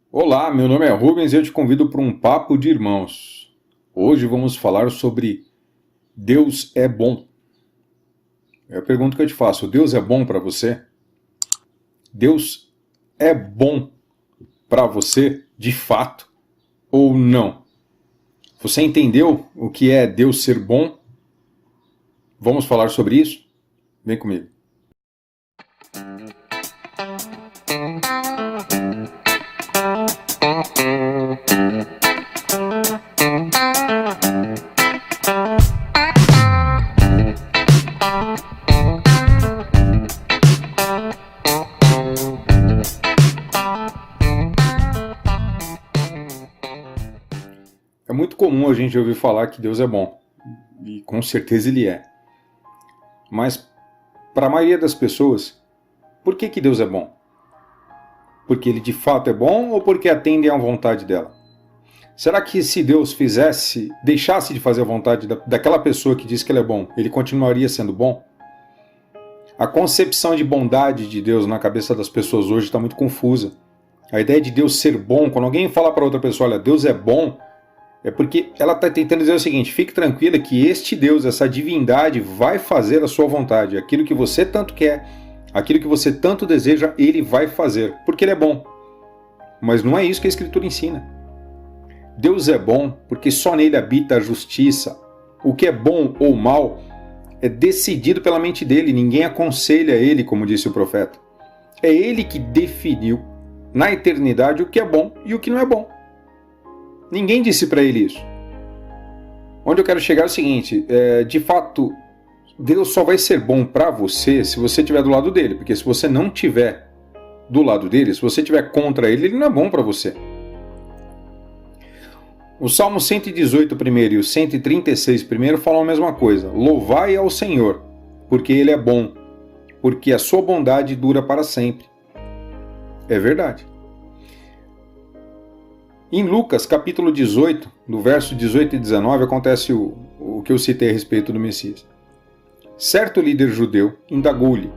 Olá, meu nome é Rubens e eu te convido para um papo de irmãos. Hoje vamos falar sobre Deus é bom. É a pergunta que eu te faço: Deus é bom para você? Deus é bom para você de fato ou não? Você entendeu o que é Deus ser bom? Vamos falar sobre isso? Vem comigo. É muito comum a gente ouvir falar que Deus é bom, e com certeza ele é. Mas, para a maioria das pessoas, por que Deus é bom? Porque ele de fato é bom ou porque atendem à vontade dela? Será que se Deus deixasse de fazer a vontade daquela pessoa que diz que ele é bom, ele continuaria sendo bom? A concepção de bondade de Deus na cabeça das pessoas hoje está muito confusa. A ideia de Deus ser bom, quando alguém fala para outra pessoa, olha, Deus é bom, é porque ela está tentando dizer o seguinte: fique tranquila que este Deus, essa divindade, vai fazer a sua vontade. Aquilo que você tanto quer, aquilo que você tanto deseja, ele vai fazer, porque ele é bom. Mas não é isso que a Escritura ensina. Deus é bom porque só nele habita a justiça. O que é bom ou mal é decidido pela mente dele, ninguém aconselha ele, como disse o profeta. É ele que definiu na eternidade o que é bom e o que não é bom. Ninguém disse para ele isso. Onde eu quero chegar é o seguinte: de fato, Deus só vai ser bom para você se você estiver do lado dele, porque se você não estiver do lado dele, se você estiver contra ele, ele não é bom para você. O Salmo 118 primeiro e o 136 primeiro falam a mesma coisa. Louvai ao Senhor, porque ele é bom, porque a sua bondade dura para sempre. É verdade. Em Lucas, capítulo 18, no verso 18 e 19, acontece o que eu citei a respeito do Messias. Certo líder judeu indagou-lhe: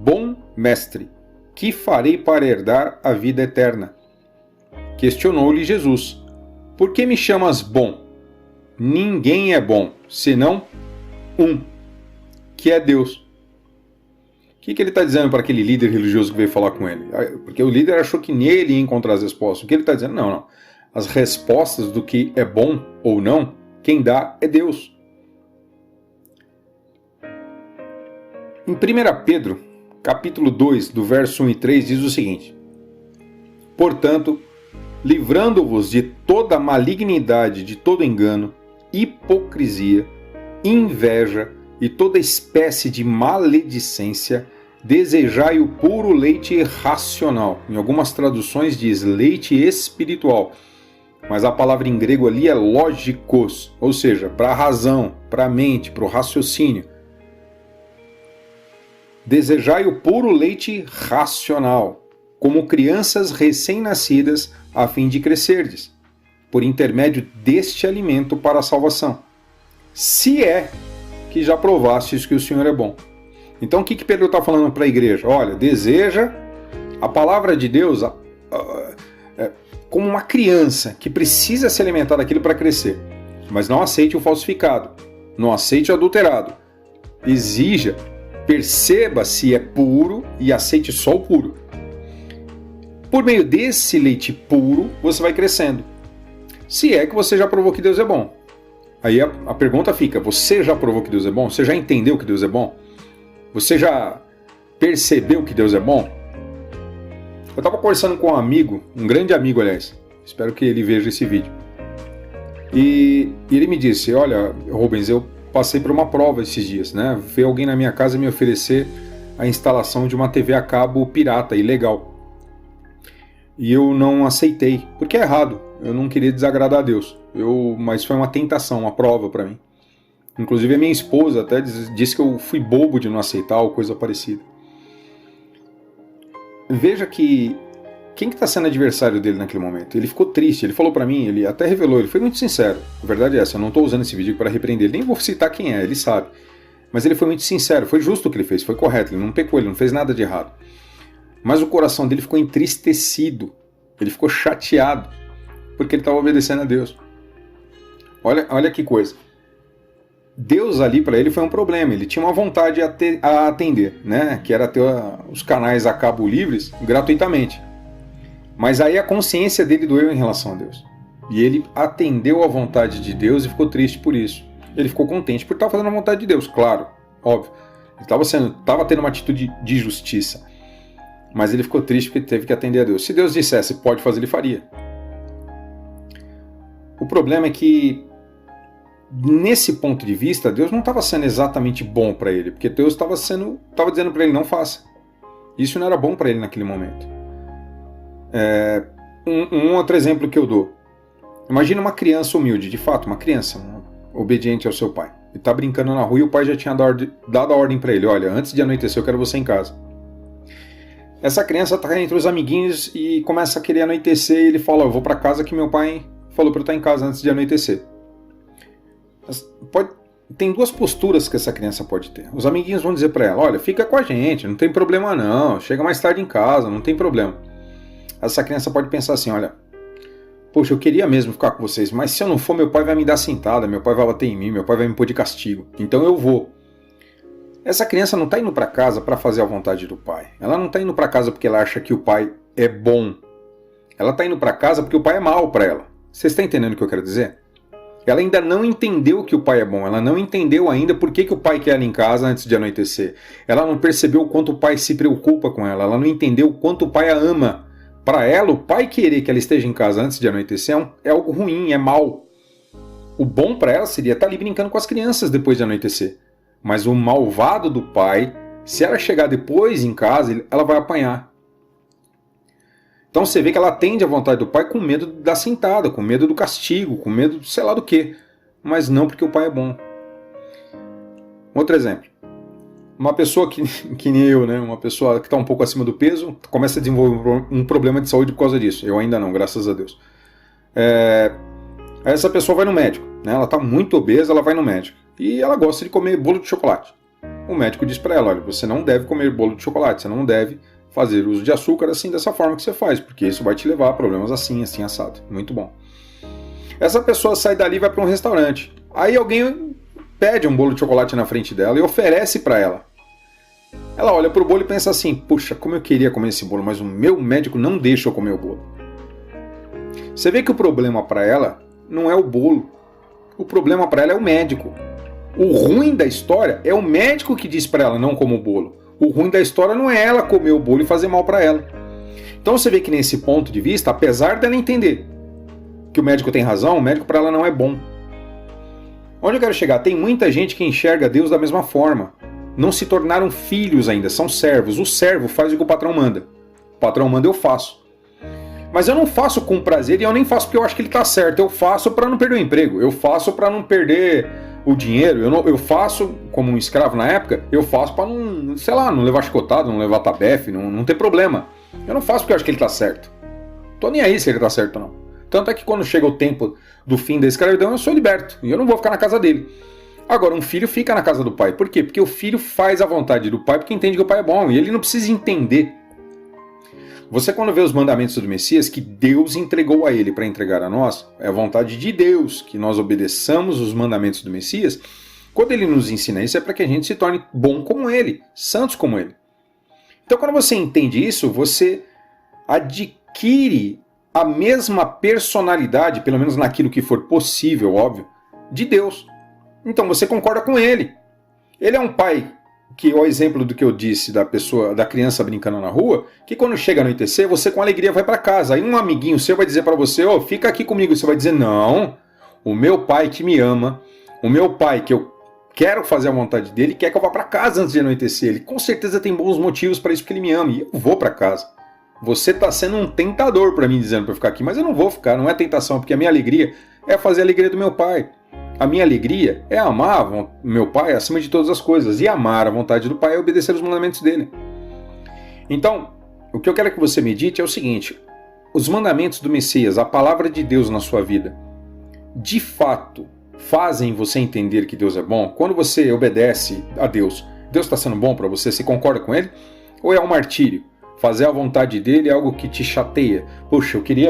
Bom mestre, que farei para herdar a vida eterna? Questionou-lhe Jesus: Por que me chamas bom? Ninguém é bom, senão um, que é Deus. O que ele está dizendo para aquele líder religioso que veio falar com ele? Porque o líder achou que nele ia encontrar as respostas. O que ele está dizendo? Não. As respostas do que é bom ou não, quem dá é Deus. Em 1 Pedro, capítulo 2, do verso 1 e 3, diz o seguinte: Portanto, livrando-vos de toda malignidade, de todo engano, hipocrisia, inveja e toda espécie de maledicência, desejai o puro leite racional. Em algumas traduções diz leite espiritual, mas a palavra em grego ali é logikos, ou seja, para a razão, para a mente, para o raciocínio. Desejai o puro leite racional, como crianças recém-nascidas, a fim de crescerdes, por intermédio deste alimento para a salvação. Se é que já provastes que o Senhor é bom. Então o que Pedro está falando para a igreja? Olha, deseja a palavra de Deus como uma criança que precisa se alimentar daquilo para crescer. Mas não aceite o falsificado, não aceite o adulterado. Exija, perceba se é puro e aceite só o puro. Por meio desse leite puro, você vai crescendo. Se é que você já provou que Deus é bom. Aí a pergunta fica: você já provou que Deus é bom? Você já entendeu que Deus é bom? Você já percebeu que Deus é bom? Eu estava conversando com um amigo, um grande amigo, aliás. Espero que ele veja esse vídeo. E ele me disse: olha, Rubens, eu passei por uma prova esses dias, né? Veio alguém na minha casa me oferecer a instalação de uma TV a cabo pirata, ilegal. E eu não aceitei, porque é errado. Eu não queria desagradar a Deus. Mas foi uma tentação, uma prova para mim. Inclusive a minha esposa até disse que eu fui bobo de não aceitar ou coisa parecida. Veja que quem que está sendo adversário dele naquele momento? Ele ficou triste, ele falou para mim, ele até revelou, ele foi muito sincero. A verdade é essa, eu não estou usando esse vídeo para repreender ele, nem vou citar quem é, ele sabe. Mas ele foi muito sincero, foi justo o que ele fez, foi correto, ele não pecou, ele não fez nada de errado. Mas o coração dele ficou entristecido Ele ficou chateado porque ele estava obedecendo a Deus. Olha que coisa. Deus ali para ele foi um problema. Ele tinha uma vontade a atender, né? Que era ter os canais a cabo livres gratuitamente. Mas aí a consciência dele doeu em relação a Deus. E ele atendeu à vontade de Deus e ficou triste por isso. Ele ficou contente por estar fazendo a vontade de Deus, claro, óbvio. Ele estava tendo uma atitude de justiça. Mas ele ficou triste porque teve que atender a Deus. Se Deus dissesse pode fazer, ele faria. O problema é que, nesse ponto de vista, Deus não estava sendo exatamente bom para ele. Porque Deus estava dizendo para ele, não faça. Isso não era bom para ele naquele momento. Um outro exemplo que eu dou. Imagina uma criança humilde, de fato, uma criança obediente ao seu pai. Ele está brincando na rua e o pai já tinha dado a ordem para ele. Olha, antes de anoitecer eu quero você em casa. Essa criança está entre os amiguinhos e começa a querer anoitecer e ele fala, eu vou para casa que meu pai falou para eu estar em casa antes de anoitecer. Tem duas posturas que essa criança pode ter. Os amiguinhos vão dizer para ela, olha, fica com a gente, não tem problema não, chega mais tarde em casa, não tem problema. Essa criança pode pensar assim, olha, poxa, eu queria mesmo ficar com vocês, mas se eu não for, meu pai vai me dar sentada, meu pai vai bater em mim, meu pai vai me pôr de castigo, então eu vou. Essa criança não está indo para casa para fazer a vontade do pai. Ela não está indo para casa porque ela acha que o pai é bom. Ela está indo para casa porque o pai é mau para ela. Você está entendendo o que eu quero dizer? Ela ainda não entendeu que o pai é bom. Ela não entendeu ainda por que o pai quer ela em casa antes de anoitecer. Ela não percebeu o quanto o pai se preocupa com ela. Ela não entendeu o quanto o pai a ama. Para ela, o pai querer que ela esteja em casa antes de anoitecer é algo ruim, é mal. O bom para ela seria estar ali brincando com as crianças depois de anoitecer. Mas o malvado do pai, se ela chegar depois em casa, ela vai apanhar. Então você vê que ela atende à vontade do pai com medo da sentada, com medo do castigo, com medo sei lá do quê. Mas não porque o pai é bom. Outro exemplo. Uma pessoa que nem eu, né? Uma pessoa que está um pouco acima do peso, começa a desenvolver um problema de saúde por causa disso. Eu ainda não, graças a Deus. Essa pessoa vai no médico, né? Ela está muito obesa, ela vai no médico. E ela gosta de comer bolo de chocolate. O médico diz para ela, olha, você não deve comer bolo de chocolate, você não deve fazer uso de açúcar assim, dessa forma que você faz, porque isso vai te levar a problemas assim, assim, assado. Muito bom. Essa pessoa sai dali e vai para um restaurante. Aí alguém pede um bolo de chocolate na frente dela e oferece para ela. Ela olha pro bolo e pensa assim, puxa, como eu queria comer esse bolo, mas o meu médico não deixa eu comer o bolo. Você vê que o problema para ela não é o bolo. O problema para ela é o médico. O ruim da história é o médico que diz para ela não coma o bolo. O ruim da história não é ela comer o bolo e fazer mal para ela. Então você vê que nesse ponto de vista, apesar dela entender que o médico tem razão, o médico para ela não é bom. Onde eu quero chegar? Tem muita gente que enxerga Deus da mesma forma. Não se tornaram filhos ainda, são servos. O servo faz o que o patrão manda. O patrão manda, eu faço. Mas eu não faço com prazer e eu nem faço porque eu acho que ele está certo. Eu faço para não perder o emprego. Eu faço para não perder o dinheiro. Eu faço, como um escravo na época, eu faço para não, sei lá, não levar chicotado, não levar tabefe, não ter problema. Eu não faço porque eu acho que ele está certo. Tô nem aí se ele está certo ou não. Tanto é que quando chega o tempo do fim da escravidão, eu sou liberto. E eu não vou ficar na casa dele. Agora, um filho fica na casa do pai. Por quê? Porque o filho faz a vontade do pai porque entende que o pai é bom. E ele não precisa entender. Você quando vê os mandamentos do Messias, que Deus entregou a ele para entregar a nós, é a vontade de Deus que nós obedeçamos os mandamentos do Messias. Quando ele nos ensina isso, é para que a gente se torne bom como ele, santos como ele. Então, quando você entende isso, você adquire a mesma personalidade, pelo menos naquilo que for possível, óbvio, de Deus. Então você concorda com ele. Ele é um pai que, o exemplo do que eu disse da criança brincando na rua, que quando chega a anoitecer, você com alegria vai para casa. Aí um amiguinho seu vai dizer para você, fica aqui comigo. E você vai dizer, não, o meu pai que me ama, o meu pai que eu quero fazer a vontade dele, quer que eu vá para casa antes de anoitecer. Ele com certeza tem bons motivos para isso, porque ele me ama. E eu vou para casa. Você está sendo um tentador para mim, dizendo para eu ficar aqui, mas eu não vou ficar, não é tentação, porque a minha alegria é fazer a alegria do meu pai. A minha alegria é amar o meu pai acima de todas as coisas. E amar a vontade do pai é obedecer os mandamentos dele. Então, o que eu quero que você medite é o seguinte. Os mandamentos do Messias, a palavra de Deus na sua vida, de fato, fazem você entender que Deus é bom? Quando você obedece a Deus, Deus está sendo bom para você? Você concorda com ele? Ou é um martírio? Fazer a vontade dele é algo que te chateia. Poxa, eu queria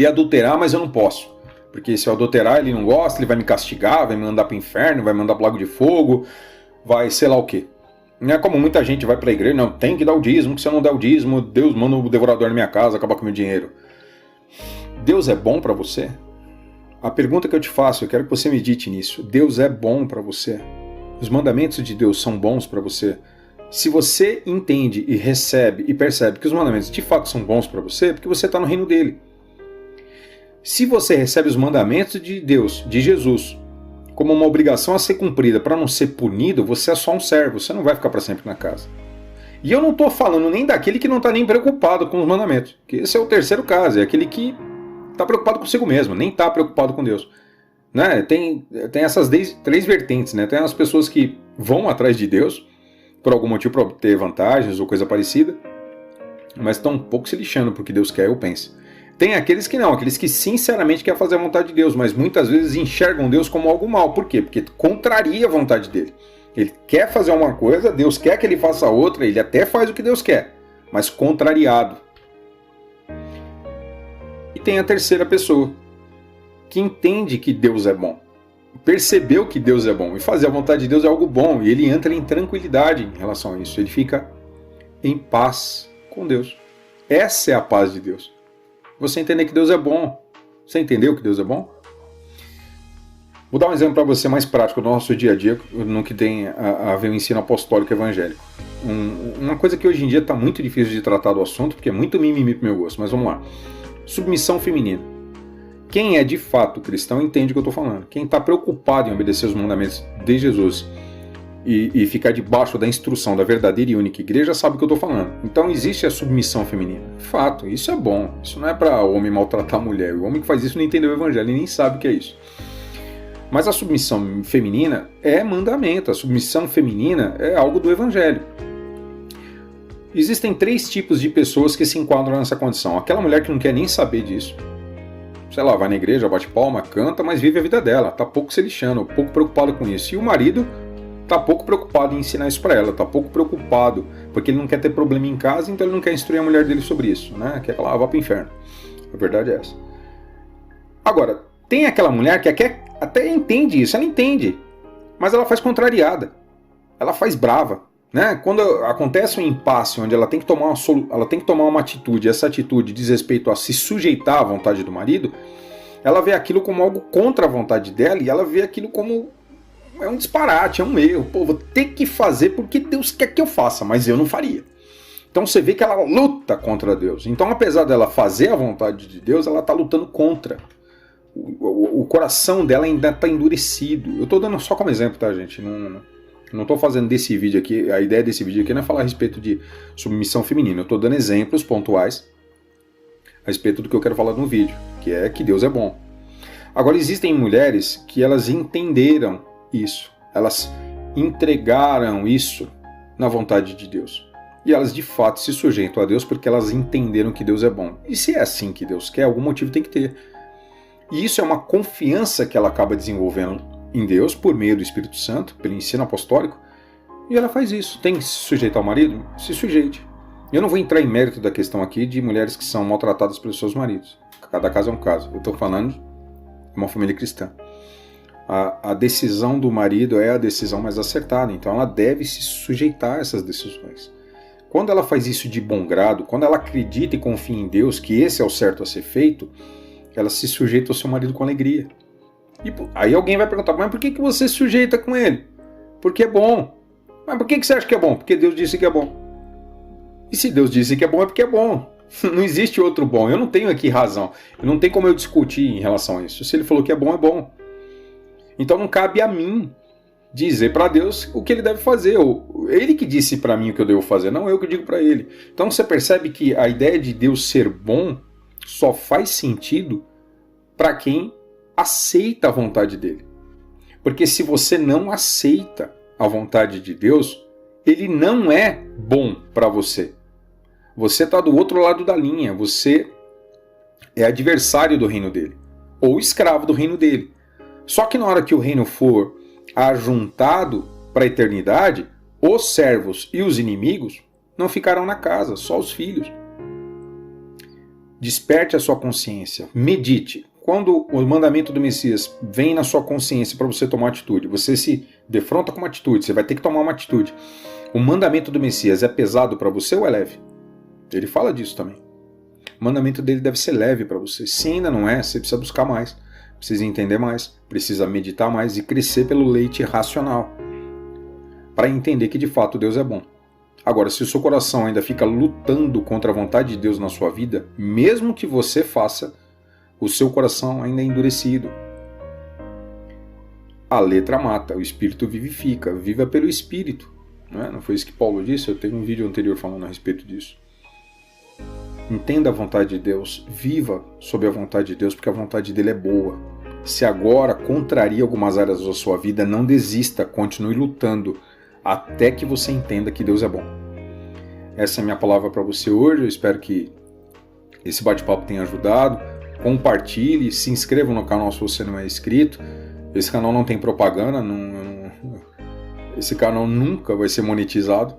adulterar, mas eu não posso. Porque se eu adulterar, ele não gosta, ele vai me castigar, vai me mandar para o inferno, vai me mandar para o lago de fogo, vai sei lá o quê. Não é como muita gente vai para a igreja, não, tem que dar o dízimo, que se eu não der o dízimo, Deus manda o devorador na minha casa, acabar com o meu dinheiro. Deus é bom para você? A pergunta que eu te faço, eu quero que você medite nisso. Deus é bom para você? Os mandamentos de Deus são bons para você? Se você entende e recebe e percebe que os mandamentos de fato são bons para você, é porque você está no reino dele. Se você recebe os mandamentos de Deus, de Jesus, como uma obrigação a ser cumprida para não ser punido, você é só um servo, você não vai ficar para sempre na casa. E eu não estou falando nem daquele que não está nem preocupado com os mandamentos, que esse é o terceiro caso, é aquele que está preocupado consigo mesmo, nem está preocupado com Deus. Né? Tem essas três vertentes, né? Tem as pessoas que vão atrás de Deus, por algum motivo para obter vantagens ou coisa parecida, mas estão um pouco se lixando porque Deus quer, eu penso. Tem aqueles que não, aqueles que sinceramente querem fazer a vontade de Deus, mas muitas vezes enxergam Deus como algo mal. Por quê? Porque contraria a vontade dele. Ele quer fazer uma coisa, Deus quer que ele faça outra, ele até faz o que Deus quer, mas contrariado. E tem a terceira pessoa, que entende que Deus é bom, percebeu que Deus é bom, e fazer a vontade de Deus é algo bom, e ele entra em tranquilidade em relação a isso, ele fica em paz com Deus. Essa é a paz de Deus. Você entender que Deus é bom. Você entendeu que Deus é bom? Vou dar um exemplo para você mais prático do nosso dia a dia, no que tem a ver o ensino apostólico evangélico. Uma coisa que hoje em dia está muito difícil de tratar do assunto, porque é muito mimimi pro meu gosto, mas vamos lá. Submissão feminina. Quem é de fato cristão entende o que eu estou falando. Quem está preocupado em obedecer os mandamentos de Jesus e ficar debaixo da instrução da verdadeira e única igreja sabe o que eu estou falando. Então existe a submissão feminina. Fato, isso é bom. Isso não é para o homem maltratar a mulher. O homem que faz isso não entendeu o evangelho e nem sabe o que é isso. Mas a submissão feminina é mandamento. A submissão feminina é algo do evangelho. Existem 3 tipos de pessoas que se enquadram nessa condição. Aquela mulher que não quer nem saber disso. Sei lá, vai na igreja, bate palma, canta, mas vive a vida dela. Tá pouco se lixando, pouco preocupado com isso. E o marido tá pouco preocupado em ensinar isso para ela, tá pouco preocupado, porque ele não quer ter problema em casa, então ele não quer instruir a mulher dele sobre isso, né? Quer que ela vá pro inferno. A verdade é essa. Agora, tem aquela mulher que até entende isso, ela entende, mas ela faz contrariada, ela faz brava, né? Quando acontece um impasse onde ela tem que tomar uma atitude, essa atitude diz respeito a se sujeitar à vontade do marido, ela vê aquilo como algo contra a vontade dela e ela vê aquilo como é um disparate, é um erro. Pô, vou ter que fazer porque Deus quer que eu faça, mas eu não faria. Então você vê que ela luta contra Deus. Então, apesar dela fazer a vontade de Deus, ela está lutando contra. O coração dela ainda está endurecido. Eu estou dando só como exemplo, tá, gente? Não estou fazendo desse vídeo aqui, a ideia desse vídeo aqui não é falar a respeito de submissão feminina. Eu estou dando exemplos pontuais a respeito do que eu quero falar no vídeo, que é que Deus é bom. Agora, existem mulheres que elas entenderam isso. Elas entregaram isso na vontade de Deus. E elas de fato se sujeitam a Deus porque elas entenderam que Deus é bom. E se é assim que Deus quer, algum motivo tem que ter. E isso é uma confiança que ela acaba desenvolvendo em Deus por meio do Espírito Santo, pelo ensino apostólico. E ela faz isso. Tem que se sujeitar ao marido? Se sujeite. Eu não vou entrar em mérito da questão aqui de mulheres que são maltratadas pelos seus maridos. Cada caso é um caso. Eu estou falando de uma família cristã. A decisão do marido é a decisão mais acertada, então ela deve se sujeitar a essas decisões. Quando ela faz isso de bom grado, quando ela acredita e confia em Deus que esse é o certo a ser feito, ela se sujeita ao seu marido com alegria. E aí alguém vai perguntar, mas por que você se sujeita com ele? Porque é bom. Mas por que você acha que é bom? Porque Deus disse que é bom. E se Deus disse que é bom, é porque é bom. Não existe outro bom. Eu não tenho aqui razão. Não tem como eu discutir em relação a isso. Se ele falou que é bom, é bom. Então não cabe a mim dizer para Deus o que ele deve fazer. Ele que disse para mim o que eu devo fazer, não eu que digo para ele. Então você percebe que a ideia de Deus ser bom só faz sentido para quem aceita a vontade dele. Porque se você não aceita a vontade de Deus, ele não é bom para você. Você está do outro lado da linha. Você é adversário do reino dele. Ou escravo do reino dele. Só que na hora que o reino for ajuntado para a eternidade, os servos e os inimigos não ficarão na casa, só os filhos. Desperte a sua consciência, medite. Quando o mandamento do Messias vem na sua consciência para você tomar atitude, você se defronta com uma atitude, você vai ter que tomar uma atitude. O mandamento do Messias é pesado para você ou é leve? Ele fala disso também. O mandamento dele deve ser leve para você. Se ainda não é, você precisa buscar mais, precisa entender mais, precisa meditar mais e crescer pelo leite racional, para entender que de fato Deus é bom. Agora, se o seu coração ainda fica lutando contra a vontade de Deus na sua vida, mesmo que você faça, o seu coração ainda é endurecido. A letra mata, o espírito vivifica. Viva pelo espírito. Não foi isso que Paulo disse? Eu tenho um vídeo anterior falando a respeito disso. Entenda a vontade de Deus. Viva sob a vontade de Deus, porque a vontade dele é boa. Se agora contraria algumas áreas da sua vida, não desista, continue lutando até que você entenda que Deus é bom. Essa é a minha palavra para você hoje. Eu espero que esse bate-papo tenha ajudado. Compartilhe, se inscreva no canal se você não é inscrito. Esse canal não tem propaganda, esse canal nunca vai ser monetizado,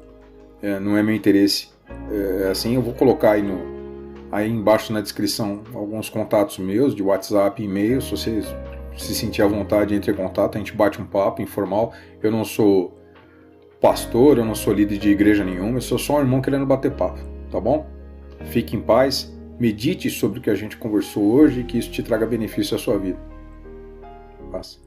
não é meu interesse. Assim, eu vou colocar aí embaixo na descrição alguns contatos meus de WhatsApp e e-mail. Se você se sentir à vontade, entre em contato, a gente bate um papo informal. Eu não sou pastor, eu não sou líder de igreja nenhuma, eu sou só um irmão querendo bater papo, tá bom? Fique em paz. Medite sobre o que a gente conversou hoje e que isso te traga benefício à sua vida. Paz.